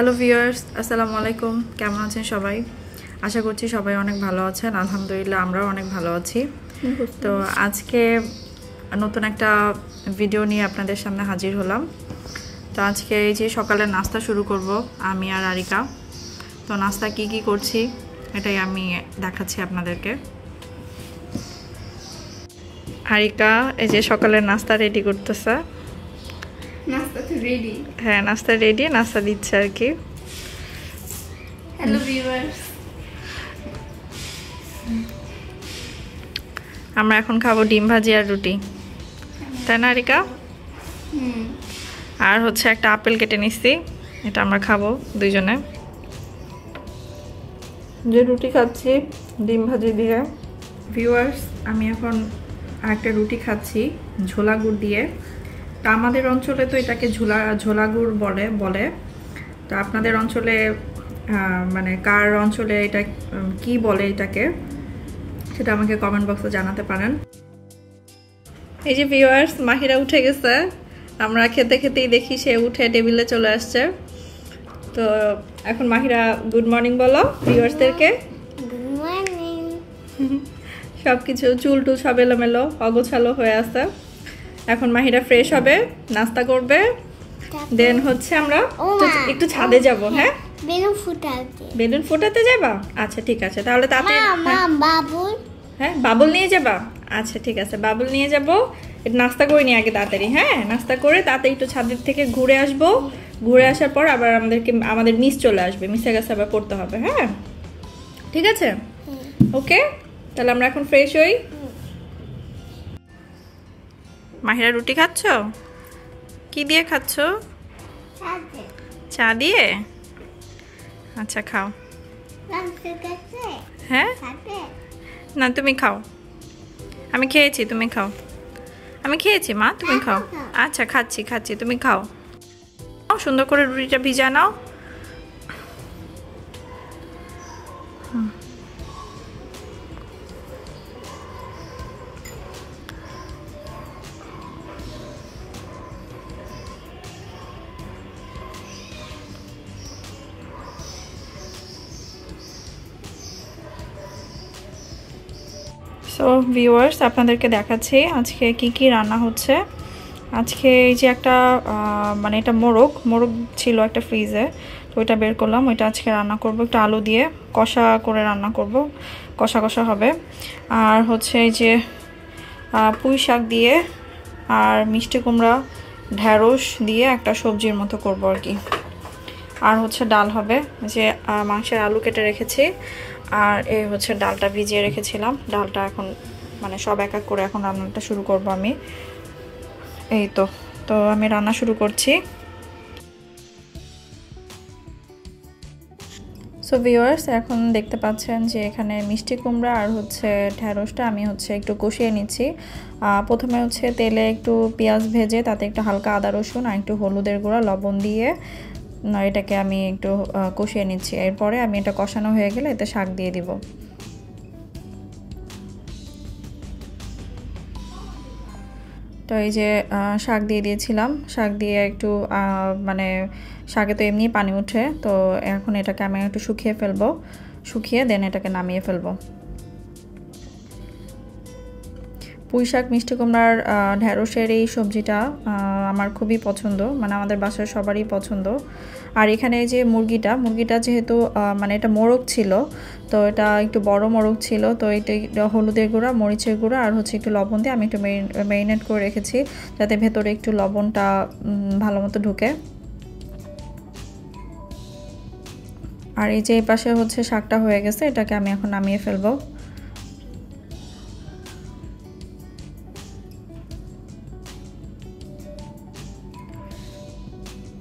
Hello viewers, আসসালামু আলাইকুম। কেমন আছেন সবাই? আশা করছি সবাই অনেক ভালো আছেন। আলহামদুলিল্লাহ আমরাও অনেক ভালো আছি। তো আজকে নতুন একটা ভিডিও নিয়ে আপনাদের সামনে হাজির হলাম। তো আজকে এই যে সকালের নাস্তা শুরু করব আমি আর আরিকা। তো নাস্তা কি করছি এটাই আমি দেখাচ্ছি আপনাদেরকে। আরিকা এই যে সকালের নাস্তা রেডি করতেছে। নাস্তা তো রেডি। হ্যাঁ, নাস্তা রেডি, নাস্তা দিচ্ছে আর কি। হ্যালো ভিউয়ার্স, আমরা এখন খাবো ডিম ভাজি আর রুটি, তাই না আরিকা? আর হচ্ছে একটা আপেল কেটে নিচ্ছি, এটা আমরা খাবো দুইজনে। যে রুটি খাচ্ছি ডিম ভাজি দিয়ে। ভিউয়ার্স, আমি এখন একটা রুটি খাচ্ছি ঝোলা গুড় দিয়ে। তা আমাদের অঞ্চলে তো এটাকে ঝোলা গুড় বলে। তো আপনাদের অঞ্চলে মানে কার অঞ্চলে এটা কি বলে এটাকে, সেটা আমাকে কমেন্ট বক্সে জানাতে পারেন। এই যে ভিউয়ার্স, মাহিরা উঠে গেছে। আমরা খেতে খেতেই দেখি সে উঠে টেবিলে চলে আসছে। তো এখন মাহিরা গুড মর্নিং বলো ভিউয়ার্সদেরকে। Good morning. সবকিছু চুল টুল সব এলোমেলো অগোছালো হয়ে আছে। এখন মাহিরা ফ্রেশ হবে, নাস্তা করবে, দেন হচ্ছে আমরা একটু ছাদে যাব। হ্যাঁ, বেলুন ফোটাতে যাবা? আচ্ছা ঠিক আছে, তাহলে তাড়াতাড়ি। বাবুল, হ্যাঁ বাবুল নিয়ে যাবা? আচ্ছা ঠিক আছে, বাবুল নিয়ে যাবো। নাস্তা করে নিয়ে আগে তাড়াতাড়ি। হ্যাঁ, নাস্তা করে তাড়াতাড়ি একটু ছাদের থেকে ঘুরে আসবো। ঘুরে আসার পর আবার আমাদের মিস চলে আসবে, মিসের কাছে আবার পড়তে হবে। হ্যাঁ ঠিক আছে, ওকে। তাহলে আমরা এখন ফ্রেশ হই। মাহিরা রুটি খাচ্ছ? কি দিয়ে খাচ্ছ? চা দিয়ে? আচ্ছা খাও। হ্যাঁ না, তুমি খাও। আমি খেয়েছি, তুমি খাও। আমি খেয়েছি মা, তুমি খাও। আচ্ছা খাচ্ছি, তুমি খাও। সুন্দর করে রুটিটা ভিজা নাও। সো ভিউয়ার্স, আপনাদেরকে দেখাচ্ছি আজকে কি রান্না হচ্ছে। আজকে এই যে একটা মানে এটা মোরগ ছিল একটা ফ্রিজে, তো ওইটা বের করলাম। ওইটা আজকে রান্না করব, একটু আলু দিয়ে কষা করে রান্না করব, কষা হবে। আর হচ্ছে এই যে পুঁই শাক দিয়ে আর মিষ্টি কুমড়া ঢ্যাঁড়স দিয়ে একটা সবজির মতো করব আর কি। আর হচ্ছে ডাল হবে, যে মাংসের আলু কেটে রেখেছি। আর এই হচ্ছে ডালটা ভিজিয়ে রেখেছিলাম। ডালটা এখন মানে সব এক এক করে এখন রান্নাটা শুরু করব আমি। এই তো আমি রান্না শুরু করছি। সো ভিউয়ার্স, এখন দেখতে পাচ্ছেন যে এখানে মিষ্টি কুমড়া আর হচ্ছে ঢ্যাঁড়সটা আমি হচ্ছে একটু কষিয়ে নিচ্ছি। প্রথমে হচ্ছে তেলে একটু পেঁয়াজ ভেজে তাতে একটু হালকা আদা রসুন আর একটু হলুদের গুঁড়া লবণ দিয়ে এটাকে আমি একটু কষিয়ে নিচ্ছি। এরপরে আমি এটা কষানো হয়ে গেলে এতে শাক দিয়ে দিব। তো এই যে শাক দিয়ে দিয়েছিলাম, শাক দিয়ে একটু মানে শাকে তো এমনি পানি উঠে, তো এখন এটাকে আমি একটু শুকিয়ে ফেলবো, শুকিয়ে দেন এটাকে নামিয়ে ফেলবো। পুঁই শাক মিষ্টি কুমড়ার ঢ্যাঁড়সের এই সবজিটা আমার খুবই পছন্দ, মানে আমাদের বাসার সবারই পছন্দ। আর এখানে এই যে মুরগিটা যেহেতু মানে এটা মোরগ ছিল, তো এটা একটু বড় মোরগ ছিল, তো এটা হলুদের গুঁড়া মরিচের গুঁড়া আর হচ্ছে একটু লবণ দিয়ে আমি একটু ম্যারিনেট করে রেখেছি, যাতে ভেতরে একটু লবণটা ভালো মতো ঢুকে। আর এই যে এই পাশে হচ্ছে শাকটা হয়ে গেছে, এটাকে আমি এখন নামিয়ে ফেলবো।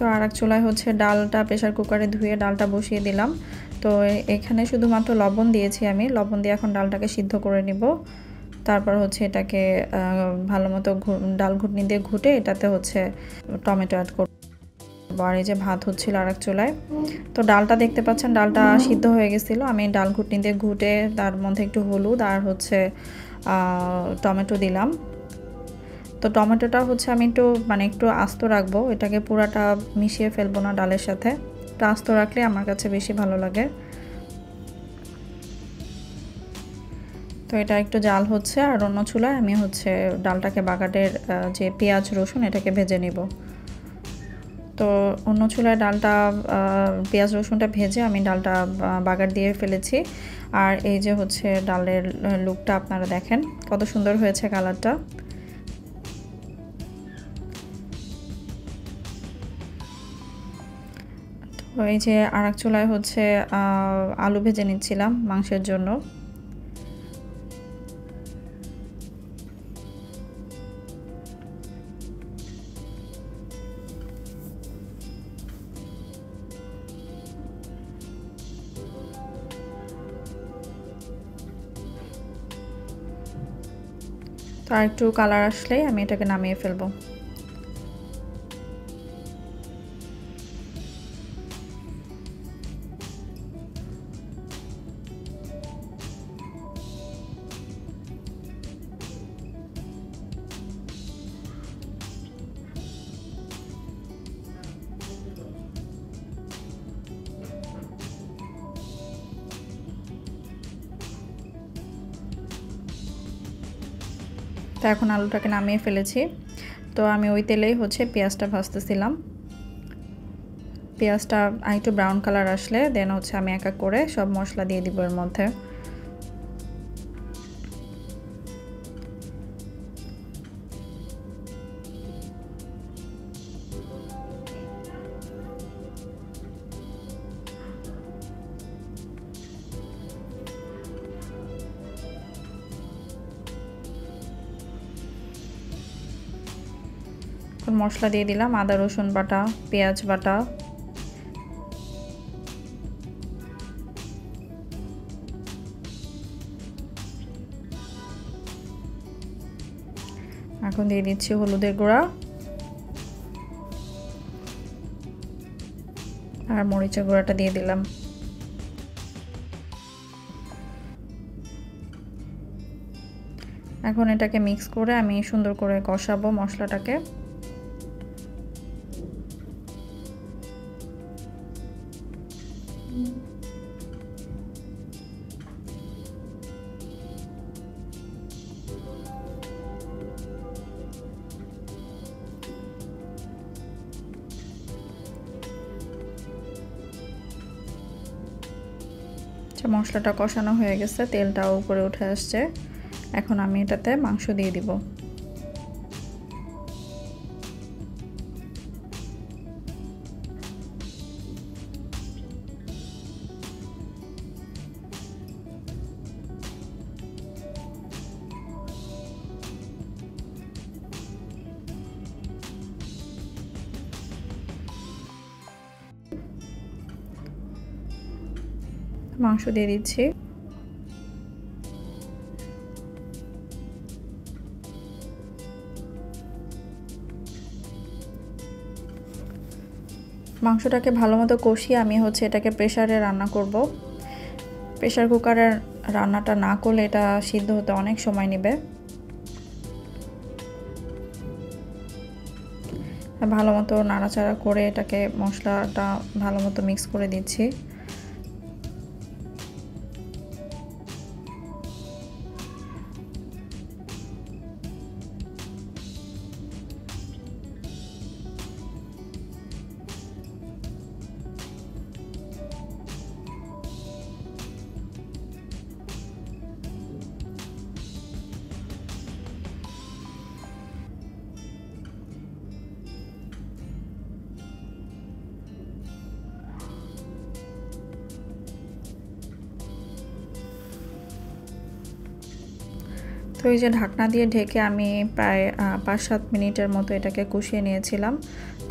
তো আর এক চুলায় হচ্ছে ডালটা প্রেসার কুকারে ধুয়ে ডালটা বসিয়ে দিলাম। তো এখানে শুধুমাত্র লবণ দিয়েছি আমি, লবণ দিয়ে এখন ডালটাকে সিদ্ধ করে নিব। তারপর হচ্ছে এটাকে ভালো মতো ডাল ঘুটনি দিয়ে ঘুটে এটাতে হচ্ছে টমেটো অ্যাড করব। আর এই যে ভাত হচ্ছিল আর এক চুলায়। তো ডালটা দেখতে পাচ্ছেন, ডালটা সিদ্ধ হয়ে গেছিলো। আমি ডাল ঘুটনি দিয়ে ঘুটে তার মধ্যে একটু হলুদ আর হচ্ছে টমেটো দিলাম। তো টমেটোটা হচ্ছে আমি একটু আস্ত রাখবো, এটাকে পুরাটা মিশিয়ে ফেলবো না ডালের সাথে। একটু আস্ত রাখলে আমার কাছে বেশি ভালো লাগে। তো এটা একটু জাল হচ্ছে, আর অন্য চুলায় আমি হচ্ছে ডালটাকে বাগারের যে পেঁয়াজ রসুন এটাকে ভেজে নিব। তো অন্য চুলায় ডালটা পেঁয়াজ রসুনটা ভেজে আমি ডালটা বাগার দিয়ে ফেলেছি। আর এই যে হচ্ছে ডালের লুকটা আপনারা দেখেন কত সুন্দর হয়েছে কালারটা। তো এই যে আরেক চুলায় হচ্ছে আলু ভেজে নিচ্ছিলাম মাংসের জন্য। তো আর একটু কালার আসলেই আমি এটাকে নামিয়ে ফেলবো। তো এখন আলুটাকে নামিয়ে ফেলেছি। তো আমি ওই তেলেই হচ্ছে পেঁয়াজটা ভাজতেছিলাম। পেঁয়াজটা একটু ব্রাউন কালার আসলে দেন হচ্ছে আমি এক এক করে সব মশলা দিয়ে দিব এর মধ্যে। মশলা দিয়ে দিলাম আদা রসুন বাটা, পেঁয়াজ বাটা, এখন দিয়ে দিচ্ছি হলুদের গুঁড়া আর মরিচের গুঁড়াটা দিয়ে দিলাম। এখন এটাকে মিক্স করে আমি সুন্দর করে কষাবো মশলাটাকে। মশলাটা কষানো হয়ে গেছে, তেলটাও উপরে উঠে আসছে। এখন আমি এটাতে মাংস দিয়ে দিব। মাংস দিয়ে দিচ্ছি। মাংসটাকে ভালো মতো কষিয়ে আমি হচ্ছে এটাকে প্রেসারে রান্না করব। প্রেসার কুকারের রান্নাটা না করলে এটা সিদ্ধ হতে অনেক সময় নেবে। ভালো মতো নাড়াচাড়া করে এটাকে মশলাটা ভালো মতো মিক্স করে দিচ্ছি। তো এই যে ঢাকনা দিয়ে ঢেকে আমি প্রায় 5-7 মিনিটের মতো এটাকে কষিয়ে নিয়েছিলাম।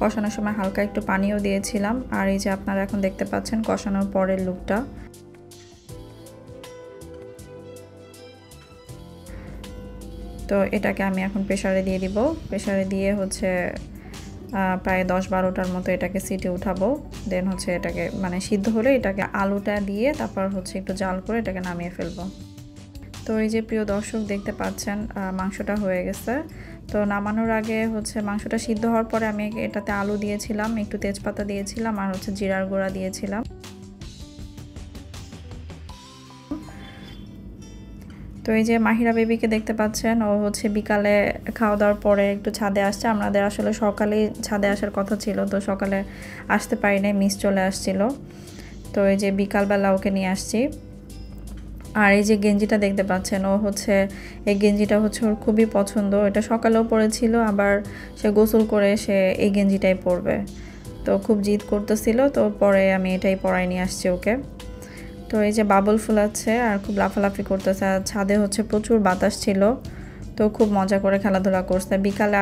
কষানোর সময় হালকা একটু পানিও দিয়েছিলাম। আর এই যে আপনারা এখন দেখতে পাচ্ছেন কষানোর পরের লুকটা। তো এটাকে আমি এখন প্রেসারে দিয়ে দিব। প্রেসারে দিয়ে হচ্ছে প্রায় 10-12টার মতো এটাকে সিটি উঠাবো। দেন হচ্ছে এটাকে মানে সিদ্ধ হলে এটাকে আলুটা দিয়ে তারপর হচ্ছে একটু জাল করে এটাকে নামিয়ে ফেলবো। তো তো এই যে প্রিয় দর্শক দেখতে পাচ্ছেন মাংসটা হয়ে গেছে। তো নামানোর আগে হচ্ছে মাংসটা সিদ্ধ হওয়ার পরে আমি এটাতে আলু দিয়েছিলাম, একটু তেজপাতা দিয়েছিলাম আর হচ্ছে জিরার গুঁড়া দিয়েছিলাম। তো এই যে মাহিরা বেবিকে দেখতে পাচ্ছেন, ও হচ্ছে বিকালে খাওয়া দাওয়ার পরে একটু ছাদে আসছে। আমাদের আসলে সকালেই ছাদে আসার কথা ছিল, তো সকালে আসতে পারি নাই, মিস চলে আসছিল। তো এই যে বিকালবেলা ওকে নিয়ে আসছি। আর এই যে গেঞ্জিটা দেখতে পাচ্ছেন, ও হচ্ছে এই গেঞ্জিটা হচ্ছে ওর খুবই পছন্দ। এটা সকালেও পরেছিল, আবার সে গোসল করে সে এই গেঞ্জিটাই পরবে। তো খুব জিদ করতেছিল, তো পরে আমি এটাই পরাই নিয়ে আসছি ওকে। তো এই যে বাবল ফুলাচ্ছে আর খুব লাফালাফি করতেছে। আর ছাদে হচ্ছে প্রচুর বাতাস ছিল, তো খুব মজা করে খেলাধুলা করছে। বিকালে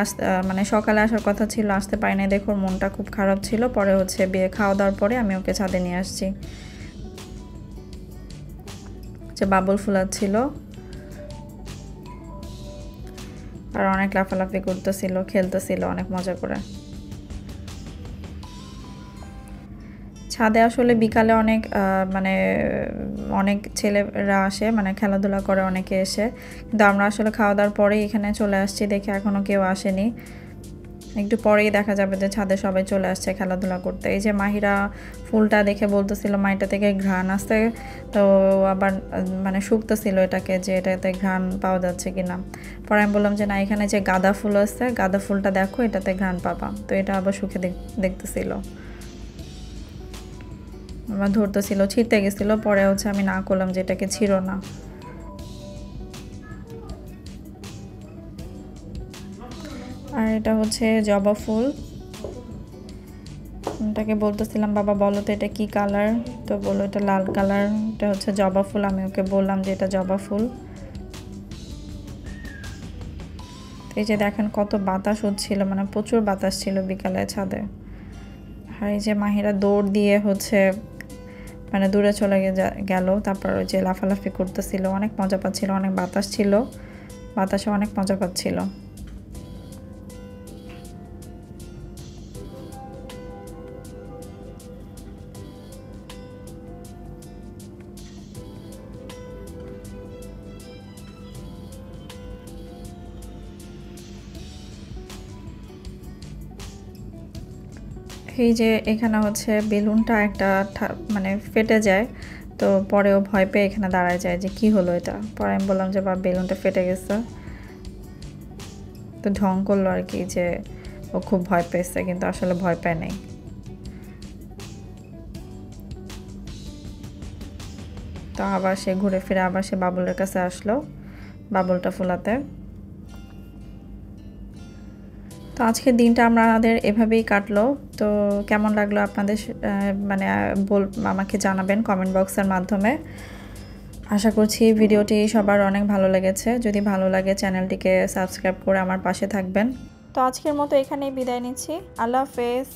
মানে সকালে আসার কথা ছিল, আসতে পারি না, দেখো মনটা খুব খারাপ ছিল। পরে হচ্ছে বিয়ে খাওয়া দাওয়ার পরে আমি ওকে ছাদে নিয়ে আসছি। যে বাবল ফুলাচ্ছিল আর অনেক লাফালাফি করতেছিল, খেলতেছিল অনেক মজা করে। ছাদে আসলে বিকালে মানে অনেক ছেলেরা আসে, মানে খেলাধুলা করে অনেকে এসে, কিন্তু আমরা আসলে খাওয়া দাওয়ার পরেই এখানে চলে আসছি, দেখে এখনও কেউ আসেনি। একটু পরেই দেখা যাবে যে ছাদে সবাই চলে আসছে খেলাধুলা করতে। এই যে মাহিরা ফুলটা দেখে বলতেছিল মাইটা থেকে ঘ্রাণ আসছে, তো আবার মানে শুকতেছিল এটাকে যে এটাতে ঘ্রাণ পাওয়া যাচ্ছে কিনা। পরে আমি বললাম যে না, এখানে যে গাঁদা ফুল আছে, গাঁদা ফুলটা দেখো, এটাতে ঘ্রাণ পাবা। তো এটা আবার শুকে দেখতেছিল, আমার ধরতেছিল, ছিঁড়তে গেছিলো। পরে হচ্ছে আমি না করলাম যে এটাকে ছিঁড়ো না। আর এটা হচ্ছে জবা ফুল, এটাকে বলতেছিলাম বাবা বলো তো এটা কি কালার, তো বললো এটা লাল কালার, এটা হচ্ছে জবা ফুল। আমি ওকে বললাম যে এটা জবা ফুল। এই যে দেখেন কত বাতাস হচ্ছিল, মানে প্রচুর বাতাস ছিল বিকালে ছাদে। আর এই যে মাহিরা দৌড় দিয়ে হচ্ছে মানে দূরে চলে গেল, তারপর ওই যে লাফালাফি করতেছিল, অনেক মজা পাচ্ছিল, অনেক বাতাস ছিল, বাতাসে অনেক মজা পাচ্ছিল। এই যে এখানে হচ্ছে বেলুনটা একটা মানে ফেটে যায়, তো পরেও ভয় পেয়ে এখানে দাঁড়ায় যায় যে কি হলো এটা। পরে আমি বললাম যে বা বেলুনটা ফেটে গেছে, তো ঢং করলো আর কি যে ও খুব ভয় পেয়েছে, কিন্তু আসলে ভয় পায় নাই। তো আবার সে ঘুরে ফিরে আবার সে বাবুলের কাছে আসলো বাবুলটা ফুলাতে। তো আজকের দিনটা আমাদের এভাবেই কাটলো। তো কেমন লাগলো আপনাদের মানে আমাকে জানাবেন কমেন্ট বক্সের মাধ্যমে। আশা করছি ভিডিওটি সবার অনেক ভালো লেগেছে। যদি ভালো লাগে চ্যানেলটিকে সাবস্ক্রাইব করে আমার পাশে থাকবেন। তো আজকের মতো এখানেই বিদায় নিচ্ছি। আল্লাহ হাফেজ।